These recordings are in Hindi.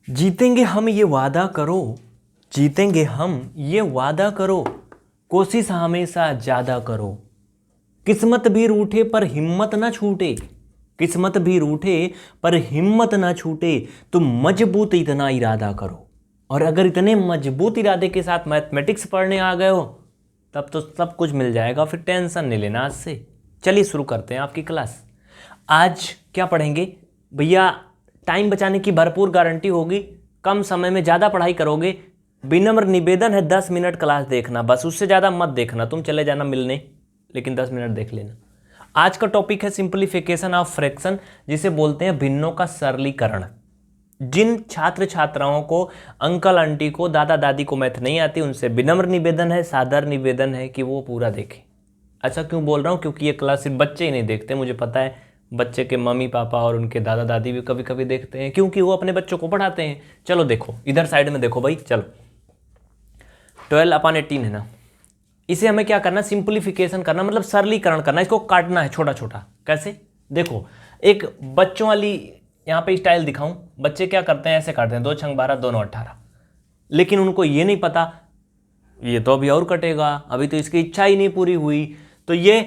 जीतेंगे हम ये वादा करो, जीतेंगे हम ये वादा करो, कोशिश हमेशा ज़्यादा करो। किस्मत भी रूठे पर हिम्मत ना छूटे, किस्मत भी रूठे पर हिम्मत ना छूटे, तुम मजबूत इतना इरादा करो। और अगर इतने मजबूत इरादे के साथ मैथमेटिक्स पढ़ने आ गए हो तब तो सब कुछ मिल जाएगा, फिर टेंशन नहीं लेना आज से। चलिए शुरू करते हैं आपकी क्लास। आज क्या पढ़ेंगे भैया? टाइम बचाने की भरपूर गारंटी होगी, कम समय में ज़्यादा पढ़ाई करोगे। विनम्र निवेदन है 10 मिनट क्लास देखना, बस उससे ज़्यादा मत देखना। तुम चले जाना मिलने, लेकिन 10 मिनट देख लेना। आज का टॉपिक है सिंप्लीफिकेशन ऑफ फ्रैक्शन, जिसे बोलते हैं भिन्नों का सरलीकरण। जिन छात्र छात्राओं को, अंकल आंटी को, दादा दादी को मैथ नहीं आती, उनसे विनम्र निवेदन है, सादर निवेदन है कि वो पूरा देखें। अच्छा क्यों बोल रहा हूँ? क्योंकि ये क्लास सिर्फ बच्चे ही नहीं देखते, मुझे पता है बच्चे के मम्मी पापा और उनके दादा दादी भी कभी कभी देखते हैं, क्योंकि वो अपने बच्चों को पढ़ाते हैं। चलो देखो इधर साइड में देखो भाई, चलो 12/18 है ना, इसे हमें क्या करना? सिंप्लीफिकेशन करना, मतलब सरलीकरण करना। इसको काटना है छोटा छोटा। कैसे? देखो एक बच्चों वाली यहाँ पे स्टाइल दिखाऊं। बच्चे क्या करते हैं? ऐसे काटते हैं 2 छंग 12 2 9 18, लेकिन उनको ये नहीं पता ये तो अभी और कटेगा, अभी तो इसकी इच्छा ही नहीं पूरी हुई, तो ये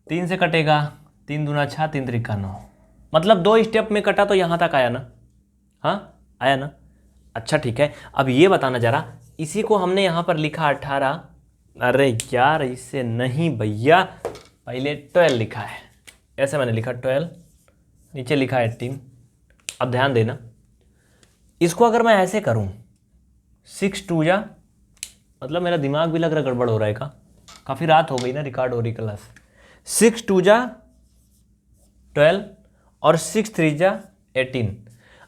3 से कटेगा, 3 दूना 6 3 त्रिका 9, मतलब 2 स्टेप में कटा तो यहाँ तक आया ना। हाँ आया ना? अच्छा ठीक है, अब ये बताना जरा, इसी को हमने यहाँ पर लिखा 18। अरे यार इससे नहीं भैया, पहले 12 लिखा है, ऐसे मैंने लिखा 12, नीचे लिखा 18। अब ध्यान देना, इसको अगर मैं ऐसे करूँ 6 2 जा, मतलब मेरा दिमाग भी लग रहा गड़बड़ हो रहा है का, काफ़ी रात हो गई ना, रिकॉर्ड हो रही क्लास। 6 2 जा 12 और 6 3 जा 18।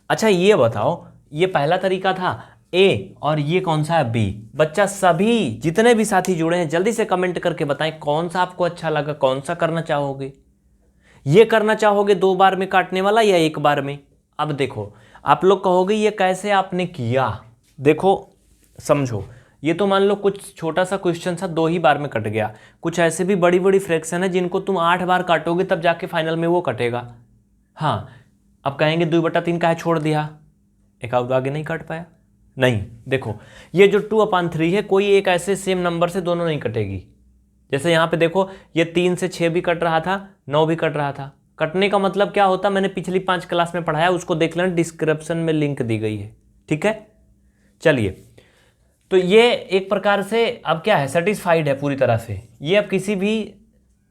अच्छा ये बताओ, ये पहला तरीका था ए और ये कौन सा है? बी। बच्चा सभी जितने भी साथी जुड़े हैं जल्दी से कमेंट करके बताएं कौन सा आपको अच्छा लगा, कौन सा करना चाहोगे। ये करना चाहोगे 2 बार में काटने वाला या 1 बार में? अब देखो आप लोग कहोगे ये कैसे आपने किया। देखो समझो, ये तो मान लो कुछ छोटा सा क्वेश्चन था 2 ही बार में कट गया, कुछ ऐसे भी बड़ी बड़ी फ्रैक्शन है जिनको तुम 8 बार काटोगे तब जाके फाइनल में वो कटेगा। हाँ अब कहेंगे 2/3 का है छोड़ दिया, एक आगे नहीं काट पाया। नहीं देखो, ये जो 2/3 है, कोई एक ऐसे सेम नंबर से दोनों नहीं कटेगी। जैसे यहाँ पे देखो ये 3 से 6 भी कट रहा था, 9 भी कट रहा था। कटने का मतलब क्या होता, मैंने पिछली 5 क्लास में पढ़ाया, उसको देख लेना, डिस्क्रिप्शन में लिंक दी गई है। ठीक है चलिए, तो ये एक प्रकार से अब क्या है, सेटिस्फाइड है पूरी तरह से। ये अब किसी भी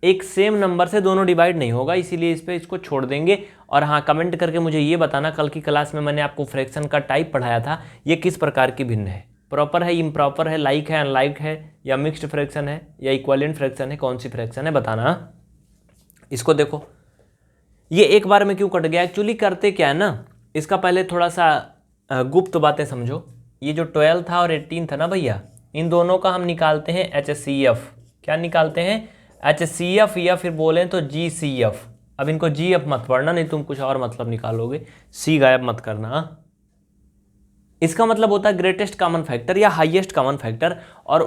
एक सेम नंबर से दोनों डिवाइड नहीं होगा, इसीलिए इस पे इसको छोड़ देंगे। और हाँ कमेंट करके मुझे ये बताना, कल की क्लास में मैंने आपको फ्रैक्शन का टाइप पढ़ाया था, ये किस प्रकार की भिन्न है, प्रॉपर है, इम्प्रॉपर है, लाइक है, अनलाइक है, या मिक्स्ड फ्रैक्शन है, या इक्विवेलेंट फ्रैक्शन है, कौन सी फ्रैक्शन है बताना। इसको देखो ये एक बार में क्यों कट गया, एक्चुअली करते क्या है ना, इसका पहले थोड़ा सा गुप्त बातें समझो। ये जो 12 था और 18 था ना भैया, इन दोनों का हम निकालते हैं HCF। क्या निकालते हैं? HCF, या फिर बोलें तो GCF। अब इनको GF मत पढ़ना, नहीं तुम कुछ और मतलब निकालोगे, C गायब मत करना। इसका मतलब होता है ग्रेटेस्ट कॉमन फैक्टर या हाईएस्ट कॉमन फैक्टर। और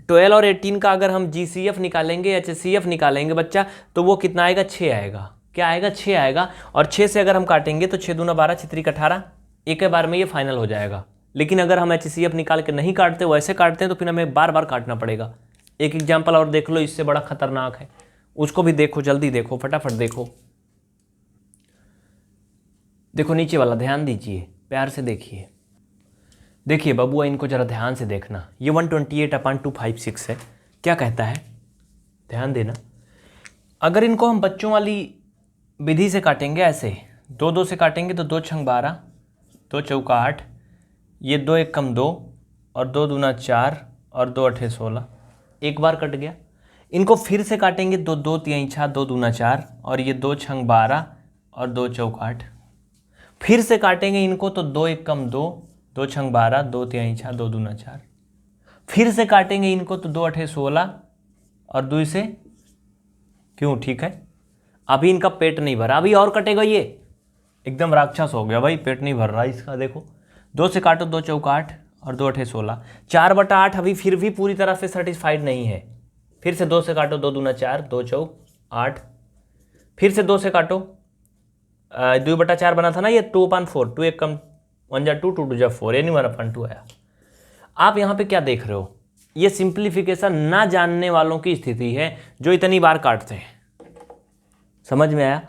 12 और 18 का अगर हम GCF निकालेंगे, HCF निकालेंगे बच्चा, तो वो कितना आएगा? 6 आएगा। क्या आएगा? 6 आएगा। और 6 से अगर हम काटेंगे तो 6 दूना 12 6 3 18, एक बार में ये फाइनल हो जाएगा। लेकिन अगर हम HCF निकाल के नहीं काटते, वैसे काटते हैं, तो फिर हमें बार बार काटना पड़ेगा। एक एग्जाम्पल और देख लो, इससे बड़ा खतरनाक है, उसको भी देखो, जल्दी देखो, फटाफट देखो। देखो नीचे वाला, ध्यान दीजिए, प्यार से देखिए। देखिए बबुआ, इनको जरा ध्यान से देखना। ये 128/256 है। क्या कहता है? ध्यान देना। अगर इनको हम बच्चों वाली विधि से काटेंगे, ऐसे 2 2 से काटेंगे, तो 2 छंग 12, 2 चौका 8, ये 2 एक कम 2, और 2 दूना 4, और 2 अठे 16, एक बार कट गया। इनको फिर से काटेंगे, 2 2 3 6, 2 दूना 4, और ये 2 छंग 12, और 2 चौका 8। फिर से काटेंगे इनको, तो 2 एक कम 2, 2 छंग 12, 2 3 6, 2 दूना 4। फिर से काटेंगे इनको, तो 2 अठे 16, और 2 से क्यों? ठीक है, अभी इनका पेट नहीं भरा, अभी और कटेगा। ये एकदम राक्षस हो गया भाई, पेट नहीं भर रहा इसका। देखो 2 से काटो, 2 चौका 8, और 2 अठे 16, 4/8 अभी फिर भी पूरी तरह से सेटिस्फाइड नहीं है। फिर से 2 से काटो, 2 दूना 4, 2 चौक 8, फिर से 2 से काटो, 2/4 बना था ना ये, 2/4, 2 एक कम 1 जा 2, 2 2 जा 4, यानी 1/2 आया। आप यहाँ पे क्या देख रहे हो, ये सिंप्लीफिकेशन ना जानने वालों की स्थिति है जो इतनी बार काटते हैं। समझ में आया?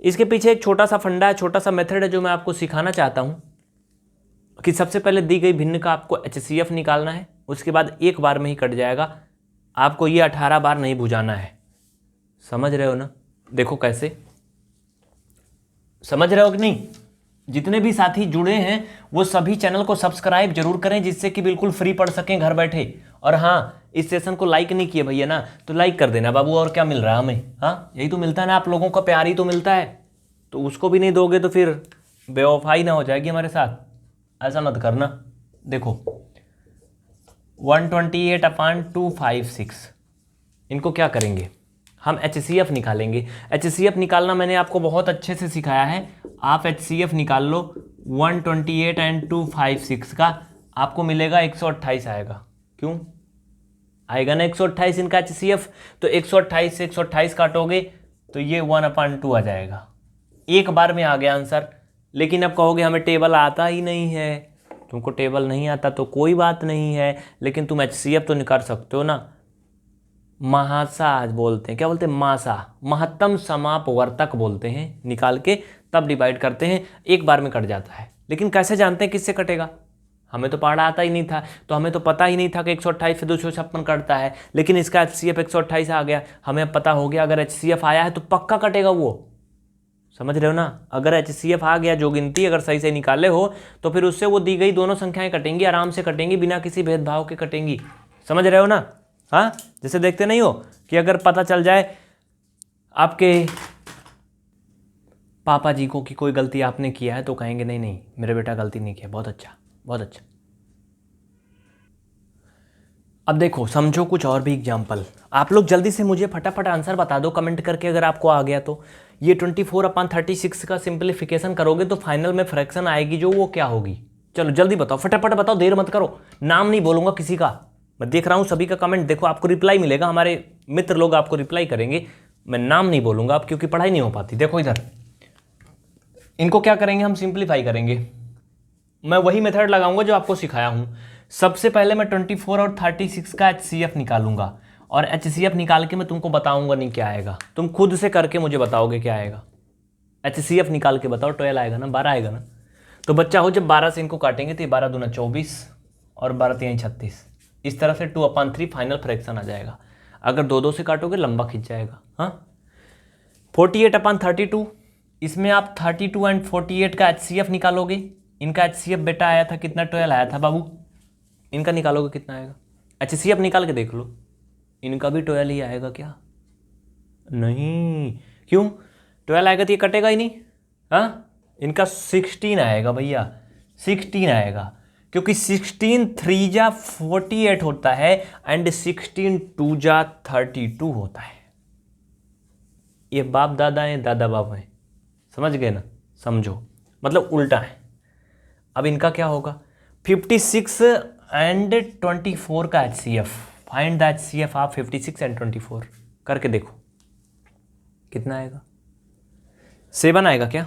इसके पीछे एक छोटा सा फंडा है, छोटा सा मेथड है जो मैं आपको सिखाना चाहता हूँ कि सबसे पहले दी गई भिन्न का आपको HCF निकालना है, उसके बाद एक बार में ही कट जाएगा। आपको ये 18 बार नहीं बुझाना है। समझ रहे हो ना? देखो कैसे, समझ रहे हो कि नहीं? जितने भी साथी जुड़े हैं वो सभी चैनल को सब्सक्राइब जरूर करें, जिससे कि बिल्कुल फ्री पढ़ सकें घर बैठे। और हाँ, इस सेशन को लाइक नहीं किए भैया ना, तो लाइक कर देना बाबू। और क्या मिल रहा है हमें? हाँ, यही तो मिलता है ना, आप लोगों का प्यार ही तो मिलता है। तो उसको भी नहीं दोगे तो फिर बेवफाई ना हो जाएगी हमारे साथ, ऐसा मत करना। देखो 128/256, इनको क्या करेंगे हम? HCF निकालेंगे। HCF निकालना मैंने आपको बहुत अच्छे से सिखाया है। आप HCF निकाल लो 128 and 256 का, आपको मिलेगा 128 आएगा। क्यों आएगा ना 128 इनका HCF? तो 128 से 128 काटोगे तो ये 1/2 आ जाएगा। एक बार में आ गया आंसर। लेकिन अब कहोगे हमें टेबल आता ही नहीं है। तुमको टेबल नहीं आता तो कोई बात नहीं है, लेकिन तुम HCF तो निकाल सकते हो ना। महासा बोलते हैं, क्या बोलते हैं? मासा, महत्तम समापवर्तक बोलते हैं। निकाल के तब डिवाइड करते हैं, एक बार में कट जाता है। लेकिन कैसे जानते हैं किससे कटेगा? हमें तो पढ़ा आता ही नहीं था, तो हमें तो पता ही नहीं था कि 128 से 256 कटता है। लेकिन इसका HCF 128 आ गया, हमें अब पता हो गया अगर HCF आया है तो पक्का कटेगा वो। समझ रहे हो ना? अगर HCF आ गया, जो गिनती अगर सही से निकाले हो, तो फिर उससे वो दी गई दोनों संख्याएं कटेंगी, आराम से कटेंगी, बिना किसी भेदभाव के कटेंगी। समझ रहे हो ना? हाँ, जैसे देखते नहीं हो कि अगर पता चल जाए आपके पापा जी को कि कोई गलती आपने किया है, तो कहेंगे नहीं नहीं मेरा बेटा गलती नहीं किया, बहुत अच्छा बहुत अच्छा। अब देखो, समझो कुछ और भी एग्जाम्पल। आप लोग जल्दी से मुझे फटाफट आंसर बता दो कमेंट करके, अगर आपको आ गया तो। ये 24/36 का सिंप्लीफिकेशन करोगे तो फाइनल में फ्रैक्शन आएगी जो, वो क्या होगी? चलो जल्दी बताओ, फटाफट बताओ, देर मत करो। नाम नहीं बोलूंगा किसी का, मैं देख रहा हूँ सभी का कमेंट। देखो आपको रिप्लाई मिलेगा, हमारे मित्र लोग आपको रिप्लाई करेंगे। मैं नाम नहीं बोलूंगा अब, क्योंकि पढ़ाई नहीं हो पाती। देखो इधर, इनको क्या करेंगे हम? सिंप्लीफाई करेंगे। मैं वही मेथड लगाऊंगा जो आपको सिखाया हूं। सबसे पहले मैं 24 और 36 का HCF निकालूंगा, और HCF निकाल के मैं तुमको बताऊंगा नहीं क्या आएगा, तुम खुद से करके मुझे बताओगे क्या आएगा। HCF निकाल के बताओ, 12 आएगा ना, 12 आएगा ना? तो बच्चा हो, जब 12 से इनको काटेंगे तो 12 दूना 24 और 12 3 36, इस तरह से 2/3 फाइनल फ्रैक्शन आ जाएगा। अगर 2 से काटोगे लंबा खिंच जाएगा। हाँ, 48/32, इसमें आप 32 एंड 48 का HCF निकालोगे। इनका HCF बेटा आया था कितना? 12 आया था बाबू। इनका निकालोगे कितना आएगा? HCF निकाल के देख लो, इनका भी 12 ही आएगा क्या? नहीं, क्यों? 12 आएगा तो ये कटेगा ही नहीं। हाँ, इनका 16 आएगा भैया, 16 आएगा, क्योंकि 16 3 जा 48 होता है एंड 16 2 जा 32 होता है। ये बाप दादा है, दादा बाप है, समझ गए ना? समझो, मतलब उल्टा है। अब इनका क्या होगा? 56 एंड 24 का HCF, फाइंड द HCF आप 56 एंड 24 करके देखो कितना आएगा। 7 आएगा क्या?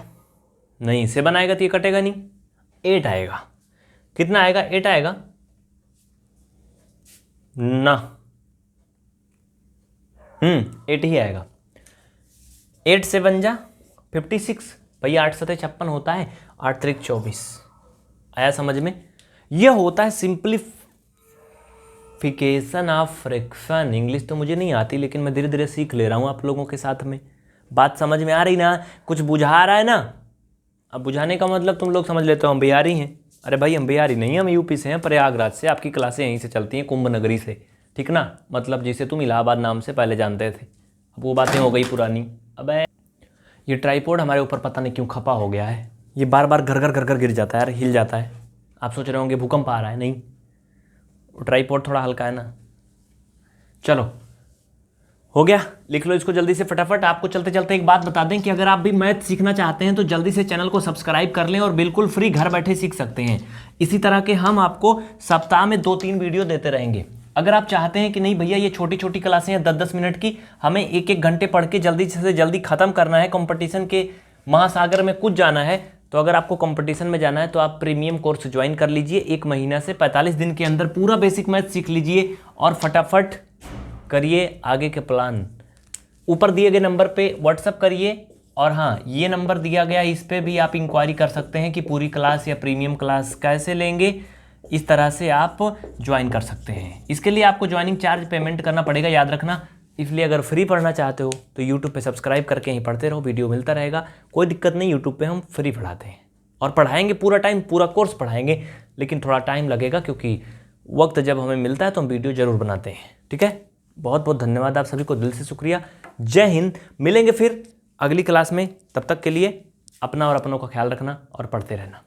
नहीं, 7 आएगा तो ये कटेगा नहीं, 8 आएगा। कितना आएगा? 8 आएगा ना? 8 ही आएगा। 8 से 7 जा 56 भैया, 8 7 56 होता है, 8 3 24। आया समझ में? यह होता है सिंप्लीफिकेशन ऑफ फ्रैक्शन। इंग्लिश तो मुझे नहीं आती, लेकिन मैं धीरे धीरे सीख ले रहा हूँ आप लोगों के साथ में। बात समझ में आ रही ना? कुछ बुझा रहा है ना? अब बुझाने का मतलब तुम लोग समझ लेते हो हम बिहारी हैं। अरे भाई, हम बिहारी नहीं, हम यूपी से हैं, प्रयागराज से। आपकी क्लासें यहीं से चलती हैं, कुंभ नगरी से, ठीक ना? मतलब जिसे तुम इलाहाबाद नाम से पहले जानते थे, अब वो बातें हो गई पुरानी। अब ये ट्राइपॉड हमारे ऊपर पता नहीं क्यों खपा हो गया है, ये बार बार घर घर गिर जाता है यार, हिल जाता है। आप सोच रहे होंगे भूकंप आ रहा है, नहीं, ट्राइपॉड थोड़ा हल्का है ना। चलो हो गया, लिख लो इसको जल्दी से फटाफट। आपको चलते चलते एक बात बता दें कि अगर आप भी मैथ सीखना चाहते हैं तो जल्दी से चैनल को सब्सक्राइब कर लें और बिल्कुल फ्री घर बैठे सीख सकते हैं। इसी तरह के हम आपको सप्ताह में 2-3 वीडियो देते रहेंगे। अगर आप चाहते हैं कि नहीं भैया ये छोटी छोटी क्लासें हैं 10-10 मिनट की, हमें 1-1 घंटे पढ़ के जल्दी से जल्दी खत्म करना है, कंपटीशन के महासागर में कूद जाना है, तो अगर आपको कंपटीशन में जाना है तो आप प्रीमियम कोर्स ज्वाइन कर लीजिए। 1 महीना से 45 दिन के अंदर पूरा बेसिक मैथ सीख लीजिए और फटाफट करिए आगे के प्लान। ऊपर दिए गए नंबर पे व्हाट्सअप करिए, और हाँ, ये नंबर दिया गया, इस पे भी आप इंक्वायरी कर सकते हैं कि पूरी क्लास या प्रीमियम क्लास कैसे लेंगे। इस तरह से आप ज्वाइन कर सकते हैं। इसके लिए आपको ज्वाइनिंग चार्ज पेमेंट करना पड़ेगा, याद रखना। इसलिए अगर फ्री पढ़ना चाहते हो तो यूट्यूब पे सब्सक्राइब करके ही पढ़ते रहो, वीडियो मिलता रहेगा, कोई दिक्कत नहीं। यूट्यूब पे हम फ्री पढ़ाते हैं और पढ़ाएंगे पूरा टाइम, पूरा कोर्स पढ़ाएंगे, लेकिन थोड़ा टाइम लगेगा क्योंकि वक्त जब हमें मिलता है तो हम वीडियो ज़रूर बनाते हैं। ठीक है, बहुत बहुत धन्यवाद आप सभी को, दिल से शुक्रिया। जय हिंद। मिलेंगे फिर अगली क्लास में, तब तक के लिए अपना और अपनों का ख्याल रखना और पढ़ते रहना।